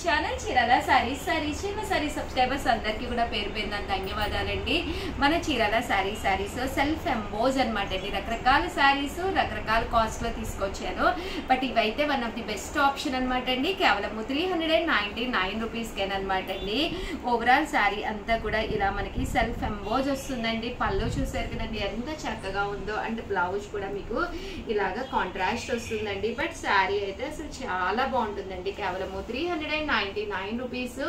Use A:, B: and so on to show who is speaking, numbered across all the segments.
A: Channel Chirala saris చిన్న saris subscribers అందరికీ కూడా పేరు పేరున ధన్యవాదాలండి. మన చీరాల సారీస్ సెల్ఫ్ ఎంబోజ్ అనమాట అండి. రకరకాల సారీస్ రకరకాల కాస్ట్ లో తీసుకొచ్చాను. బట్ ఇవైతే one of the best option అనమాట అండి. కేవలం 399 రూపీస్కేనమాట అండి. ఓవరాల్ శారీ అంతా కూడా ఇలా మనకి సెల్ఫ్ ఎంబోజ్ వస్తుందండి. పళ్ళు చూసారు కదండి ఎంత చక్కగా ఉందో. అండ్ బ్లౌజ్ కూడా మీకు ఇలాగా కాంట్రాస్ట్ వస్తుందండి. బట్ శారీ అయితే అసలు చాలా బాగుంటుందండి. కేవలం 399 రూపీస్.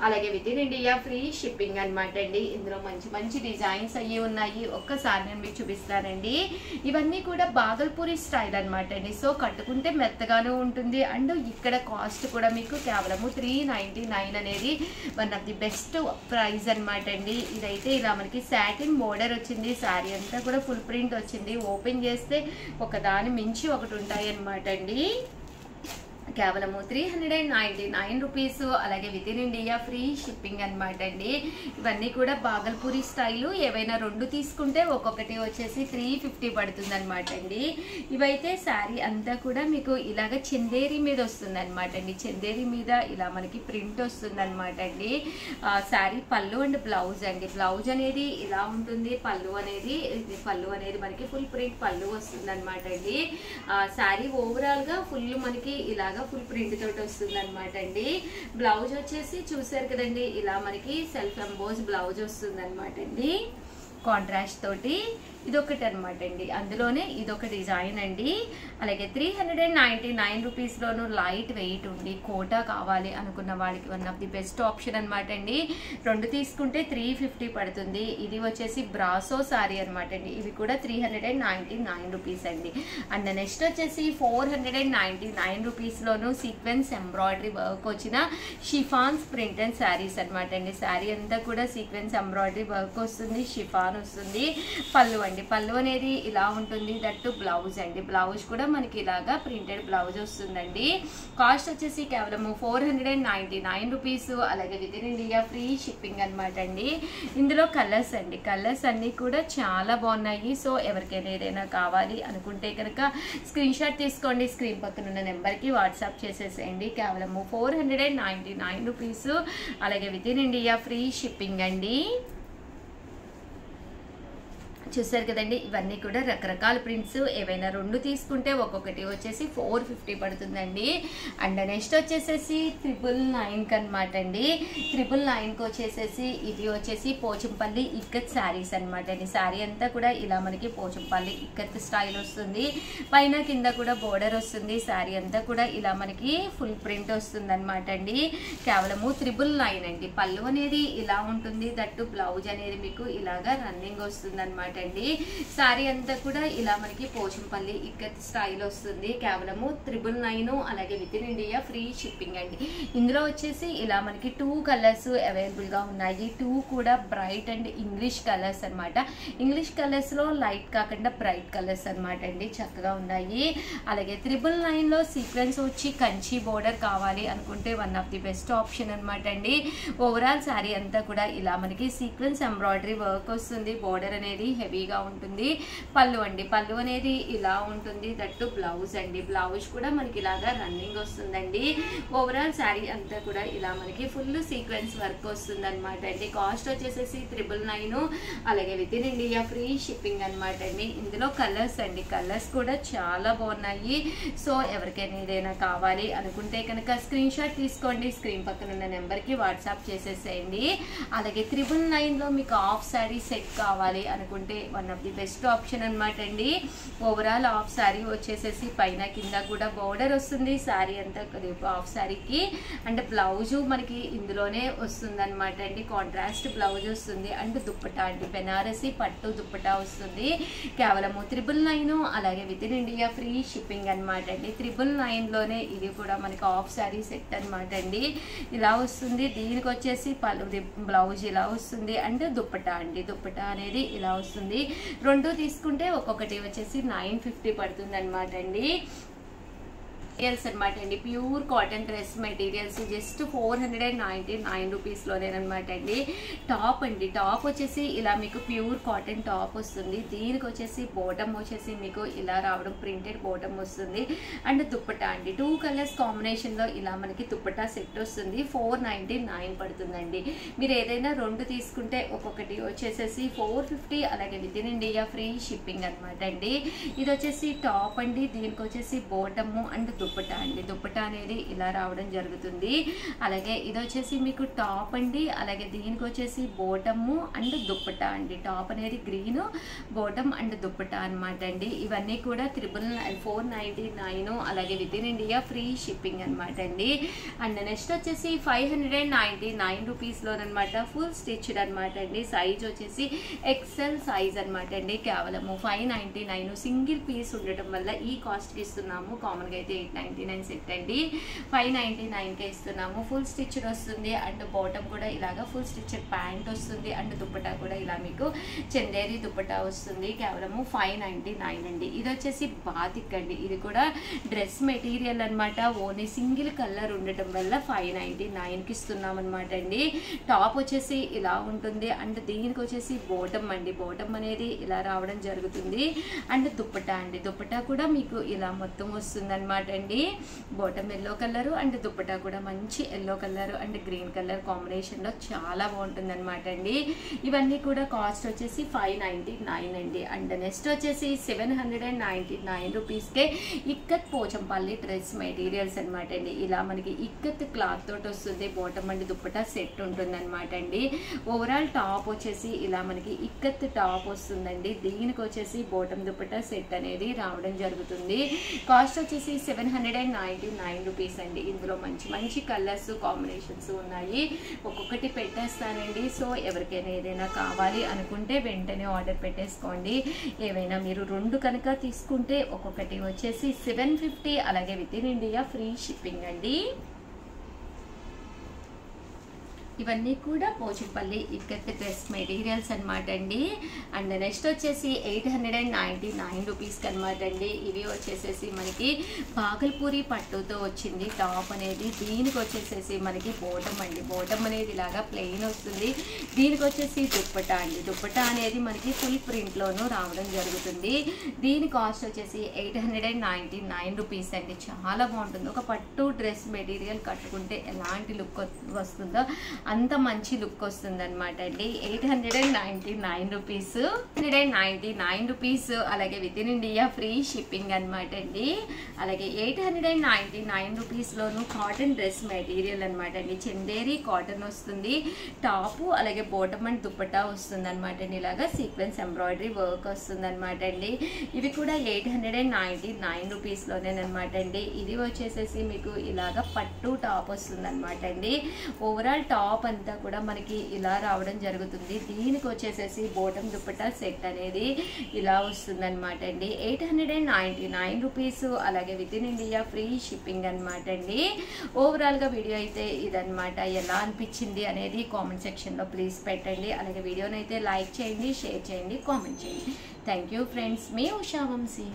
A: అలాగే with in India free shipping అనమాట అండి. ఇందులో మంచి మంచి డిజైన్స్ అయ్యి ఉన్నాయి. ఒక్కసారి నేను మీకు చూపిస్తానండి. ఇవన్నీ కూడా బాగల్పూరి స్టైల్ అనమాట అండి. సో కట్టుకుంటే మెత్తగానే ఉంటుంది. అండ్ ఇక్కడ కాస్ట్ కూడా మీకు కేవలం 399 అనేది one of the best price అనమాట అండి. ఇదైతే ఇలా మనకి సాటిన్ బోర్డర్ వచ్చింది. శారీ అంతా కూడా ఫుల్ ప్రింట్ వచ్చింది. ఓపెన్ చేస్తే ఒకదాని మించి ఒకటి ఉంటాయి అనమాట అండి. కేవలం 399 రూపీస్. అలాగే with in India free shipping అనమాట అండి. ఇవన్నీ కూడా బాగల్పూరి స్టైలు. ఏవైనా రెండు తీసుకుంటే ఒక్కొక్కటి వచ్చేసి 350 పడుతుంది అనమాట అండి. ఇవైతే శారీ అంతా కూడా మీకు ఇలాగ చందేరి మీద వస్తుంది అనమాట అండి. చందేరి మీద ఇలా మనకి ప్రింట్ వస్తుంది అనమాట అండి. శారీ పళ్ళు అండ్ బ్లౌజ్ అండి. బ్లౌజ్ అనేది ఇలా ఉంటుంది. పళ్ళు అనేది మనకి ఫుల్ ప్రింట్ పళ్ళు వస్తుంది అనమాట అండి. శారీ ఓవరాల్ గా ఫుల్ మనకి ఇలాగ ఫుల్ ప్రింట్ తోటి వస్తుంది అనమాట అండి. బ్లౌజ్ వచ్చేసి చూసారు కదండి ఇలా మనకి సెల్ఫ్ ఎంబోజ్ బ్లౌజ్ వస్తుంది అనమాట అండి. కాంట్రాస్ట్ తోటి ఇదొకటి అనమాట అండి. అందులోనే ఇదొక డిజైన్ అండి. అలాగే 399 రూపీస్లోను లైట్ వెయిట్ ఉండి కోటా కావాలి అనుకున్న వాళ్ళకి one of the best option అనమాట అండి. రెండు తీసుకుంటే 350 పడుతుంది. ఇది వచ్చేసి బ్రాసో సారీ అనమాట అండి. ఇవి కూడా 399 రూపీస్ అండి. అండ్ నెక్స్ట్ వచ్చేసి 499 రూపీస్లోను సీక్వెన్స్ ఎంబ్రాయిడరీ వర్క్ వచ్చిన షిఫాన్స్ ప్రింట్ అండ్ శారీస్ అనమాట అండి. శారీ అంతా కూడా సీక్వెన్స్ ఎంబ్రాయిడరీ వర్క్ వస్తుంది. షిఫాన్ వస్తుంది. పళ్ళు అనేది ఇలా ఉంటుంది. దట్టు బ్లౌజ్ అండి. బ్లౌజ్ కూడా మనకి ఇలాగా ప్రింటెడ్ బ్లౌజ్ వస్తుందండి. కాస్ట్ వచ్చేసి కేవలం 499 రూపీస్. అలాగే with in India free shipping అనమాట అండి. ఇందులో కలర్స్ అండి. కలర్స్ అన్ని కూడా చాలా బాగున్నాయి. సో ఎవరికైనా ఏదైనా కావాలి అనుకుంటే కనుక స్క్రీన్ షాట్ తీసుకోండి. స్క్రీన్ పక్కన ఉన్న నెంబర్కి వాట్సాప్ చేసేసేయండి. కేవలం 499 రూపీస్. అలాగే with in India free shipping అండి. చూసారు కదండి ఇవన్నీ కూడా రకరకాల ప్రింట్స్. ఏవైనా రెండు తీసుకుంటే ఒక్కొక్కటి వచ్చేసి 450 పడుతుందండి. అండ్ నెక్స్ట్ వచ్చేసేసి 999 అనమాట అండి. 999కి వచ్చేసేసి ఇది వచ్చేసి పోచంపల్లి ఇక్కత్ శారీస్ అనమాట అండి. శారీ అంతా కూడా ఇలా మనకి పోచంపల్లి ఇక్కత్ స్టైల్ వస్తుంది. పైన కింద కూడా బోర్డర్ వస్తుంది. శారీ అంతా కూడా ఇలా మనకి ఫుల్ ప్రింట్ వస్తుంది అనమాట అండి. కేవలము 999 అండి. పళ్ళు అనేది ఇలా ఉంటుంది. దట్టు బ్లౌజ్ అనేది మీకు ఇలాగా రన్నింగ్ వస్తుంది అనమాట అండి. శారీ అంతా కూడా ఇలా మనకి పోచంపల్లి ఇక్కత్ స్టైల్ వస్తుంది. కేవలము 999. అలాగే with in India free shipping అండి. ఇందులో వచ్చేసి ఇలా మనకి 2 కలర్స్ అవైలబుల్ గా ఉన్నాయి. 2 కూడా బ్రైట్ అండ్ ఇంగ్లీష్ కలర్స్ అనమాట. ఇంగ్లీష్ కలర్స్ లో లైట్ కాకుండా బ్రైట్ కలర్స్ అనమాట అండి. చక్కగా ఉన్నాయి. అలాగే 999 లో సీక్వెన్స్ వచ్చి కంచి బోర్డర్ కావాలి అనుకుంటే one of the best option అనమాట అండి. ఓవరాల్ శారీ అంతా కూడా ఇలా మనకి సీక్వెన్స్ ఎంబ్రాయిడరీ వర్క్ వస్తుంది. బోర్డర్ అనేది హెవీగా ఉంటుంది. పళ్ళు అండి. పళ్ళు అనేది ఇలా ఉంటుంది. దట్టు బ్లౌజ్ అండి. బ్లౌజ్ కూడా మనకి ఇలాగా రన్నింగ్ వస్తుందండి. ఓవరాల్ శారీ అంతా కూడా ఇలా మనకి ఫుల్ సీక్వెన్స్ వర్క్ వస్తుంది అనమాట అండి. కాస్ట్ వచ్చేసేసి 999. అలాగే with in India free shipping అనమాట అండి. ఇందులో కలర్స్ అండి. కలర్స్ కూడా చాలా బాగున్నాయి. సో ఎవరికైనా ఏదైనా కావాలి అనుకుంటే కనుక స్క్రీన్ షాట్ తీసుకోండి. స్క్రీన్ పక్కన ఉన్న నెంబర్కి వాట్సాప్ చేసేసేయండి. అలాగే 999లో మీకు హాఫ్ శారీ సెట్ కావాలి అనుకుంటే one of the best option అనమాట అండి. ఓవరాల్ హాఫ్ శారీ వచ్చేసేసి పైన కింద కూడా బోర్డర్ వస్తుంది. శారీ అంతా హాఫ్ శారీకి. అండ్ బ్లౌజు మనకి ఇందులోనే వస్తుంది అనమాట అండి. కాంట్రాస్ట్ బ్లౌజ్ వస్తుంది. అండ్ దుప్పటా అండి. బెనారసి పట్టు దుప్పటా వస్తుంది. కేవలం 999. అలాగే with in India free shipping అనమాట అండి. 999లోనే ఇది కూడా మనకి హాఫ్ శారీ సెట్ అనమాట అండి. ఇలా వస్తుంది. దీనికి వచ్చేసి బ్లౌజ్ ఇలా వస్తుంది. అండ్ దుప్పటా అండి. దుప్పటా అనేది ఇలా వస్తుంది. రెండు తీసుకుంటే ఒక్కొక్కటి వచ్చేసి 950 పడుతుంది అనమాట అండి. మెటీరియల్స్ అనమాట అండి, pure cotton dress materials just 499 రూపీస్లోనేనమాట అండి. టాప్ అండి, టాప్ వచ్చేసి ఇలా మీకు ప్యూర్ కాటన్ టాప్ వస్తుంది. దీనికి వచ్చేసి బోటమ్ వచ్చేసి మీకు ఇలా రావడం ప్రింటెడ్ బోటమ్ వస్తుంది. అండ్ దుప్పటా అండి, 2 కలర్స్ కాంబినేషన్లో ఇలా మనకి దుప్పటా సెట్ వస్తుంది. 499 పడుతుందండి. మీరు ఏదైనా 2 తీసుకుంటే ఒక్కొక్కటి వచ్చేసేసి 450, అలాగే with in India free shipping అనమాట అండి. ఇది వచ్చేసి టాప్ అండి, దీనికి వచ్చేసి బోటము అండ్ దుప్పటా అండి. దుప్పటా అనేది ఇలా రావడం జరుగుతుంది. అలాగే ఇది వచ్చేసి మీకు టాప్ అండి, అలాగే దీనికి వచ్చేసి బోటము అండ్ దుప్పటా అండి. టాప్ అనేది గ్రీన్, బోటమ్ అండ్ దుప్పటా అనమాట అండి. ఇవన్నీ కూడా 499, అలాగే with in India free shipping అనమాట అండి. అండ్ నెక్స్ట్ వచ్చేసి 599 రూపీస్లోనమాట, ఫుల్ స్టిచ్డ్ అనమాట అండి. సైజ్ వచ్చేసి ఎక్సెల్ సైజ్ అనమాట అండి. కేవలము 599 సింగిల్ పీస్ ఉండటం వల్ల ఈ కాస్ట్కి ఇస్తున్నాము. కామన్గా అయితే 899 సెట్ అండి, 599కే ఇస్తున్నాము. ఫుల్ స్టిచ్డ్ వస్తుంది అండ్ బాటమ్ కూడా ఇలాగా ఫుల్ స్టిచ్డ్ ప్యాంట్ వస్తుంది అండ్ దుప్పటా కూడా ఇలా మీకు చందేరి దుప్పటా వస్తుంది. కేవలము 599 అండి. ఇది వచ్చేసి బాతిక్ అండి, ఇది కూడా డ్రెస్ మెటీరియల్ అనమాట. ఓన్లీ సింగిల్ కలర్ ఉండటం వల్ల 599కి ఇస్తున్నాం అనమాట అండి. టాప్ వచ్చేసి ఇలా ఉంటుంది అండ్ దీనికి వచ్చేసి బోటమ్ అండి, బోటమ్ అనేది ఇలా రావడం జరుగుతుంది. అండ్ దుప్పటా అండి, దుప్పటా కూడా మీకు ఇలా మొత్తం వస్తుంది అనమాట అండి. Bottom yellow colour and dupatta కూడా మంచి yellow colour and green colour కాంబినేషన్లో చాలా బాగుంటుంది అనమాట అండి. ఇవన్నీ కూడా కాస్ట్ వచ్చేసి 599 అండి. అండ్ నెక్స్ట్ వచ్చేసి 799 రూపీస్కే ఇక్కత్ పోచంపల్లి డ్రెస్ మెటీరియల్స్ అనమాట అండి. ఇలా మనకి ఇక్కత్ క్లాత్ తోటి వస్తుంది. బాటమ్ అండ్ దుప్పటా సెట్ ఉంటుంది అనమాట అండి. ఓవరాల్ టాప్ వచ్చేసి ఇలా మనకి ఇక్కత్ టాప్ వస్తుందండి. దీనికి వచ్చేసి బాటమ్ దుప్పటా సెట్ అనేది రావడం జరుగుతుంది. కాస్ట్ వచ్చేసి 799 రూపీస్ అండి. ఇందులో మంచి మంచి కలర్స్ కాంబినేషన్స్ ఉన్నాయి, ఒక్కొక్కటి పెట్టేస్తానండి. సో ఎవరికైనా ఏదైనా కావాలి అనుకుంటే వెంటనే ఆర్డర్ పెట్టేసుకోండి. ఏవైనా మీరు 2 కనుక తీసుకుంటే ఒక్కొక్కటి వచ్చేసి 750, అలాగే with in India free shipping అండి. ఇవన్నీ కూడా పోచంపల్లి ఇక్కత్ డ్రెస్ మెటీరియల్స్ అనమాట అండి. అండ్ నెక్స్ట్ వచ్చేసి 899 రూపీస్కి అనమాట అండి. ఇవి వచ్చేసేసి మనకి బాగల్పూరి పట్టుతో వచ్చింది టాప్ అనేది. దీనికి వచ్చేసేసి మనకి బోటమ్ అండి, బోటమ్ అనేది ఇలాగా ప్లెయిన్ వస్తుంది. దీనికి వచ్చేసి దుప్పటా అండి, దుప్పటా అనేది మనకి ఫుల్ ప్రింట్లోనూ రావడం జరుగుతుంది. దీని కాస్ట్ వచ్చేసి 899 రూపీస్ అండి. చాలా బాగుంటుంది. ఒక పట్టు డ్రెస్ మెటీరియల్ కట్టుకుంటే ఎలాంటి లుక్ వస్తుందో అంత మంచి లుక్ వస్తుంది అనమాట అండి. 899 రూపీస్, 899 రూపీస్, అలాగే with in India free shipping అనమాట అండి. అలాగే 899 రూపీస్లోను కాటన్ డ్రెస్ మెటీరియల్ అనమాట అండి. చందేరి కాటన్ వస్తుంది. టాపు అలాగే బాటమ్ అండ్ దుప్పటా వస్తుంది అనమాట అండి. ఇలాగా సీక్వెన్స్ ఎంబ్రాయిడరీ వర్క్ వస్తుంది అనమాట అండి. ఇవి కూడా 899 రూపీస్లోనేనమాట అండి. ఇది వచ్చేసేసి మీకు ఇలాగా పట్టు టాప్ వస్తుంది అనమాట అండి. ఓవరాల్ టాప్ అంతా కూడా మనకి ఇలా రావడం జరుగుతుంది. దీనికి వచ్చేసేసి బాటమ్ దుప్పటా సెట్ అనేది ఇలా వస్తుంది అనమాట అండి. 899 రూపీస్, అలాగే with in India free shipping అనమాట అండి. ఓవరాల్గా వీడియో అయితే ఇదనమాట. ఎలా అనిపించింది అనేది కామెంట్ సెక్షన్లో ప్లీజ్ పెట్టండి. అలాగే వీడియోనైతే లైక్ చేయండి, షేర్ చేయండి, కామెంట్ చేయండి. థ్యాంక్ యూ ఫ్రెండ్స్, మీ ఉషా వంశీ.